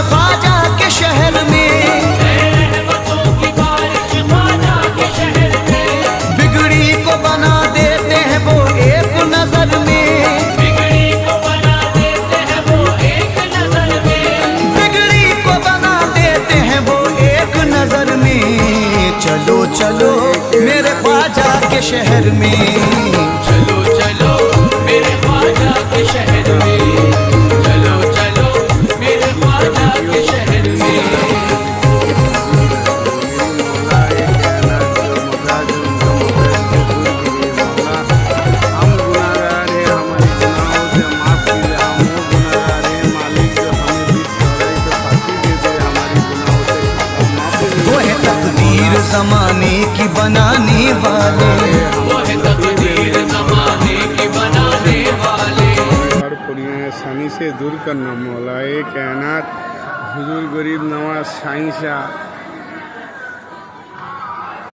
ख्वाजा के शहर में, बिगड़ी को बना देते हैं वो एक नजर में, बिगड़ी को बना देते हैं वो एक नजर में, बिगड़ी को बना देते हैं वो एक नजर में। चलो चलो मेरे ख्वाजा के शहर में, चलो चलो मेरे ख्वाजा के शहर में, चलो चलो मेरे ख्वाजा के शहर में। वो है तकदीर ज़माने की बनाने वाले, वो है तकदीर ज़माने की बनाने वाले। सानी से दूर करना मौलाए कायनात हुजूर गरीब नवाज साईं शाह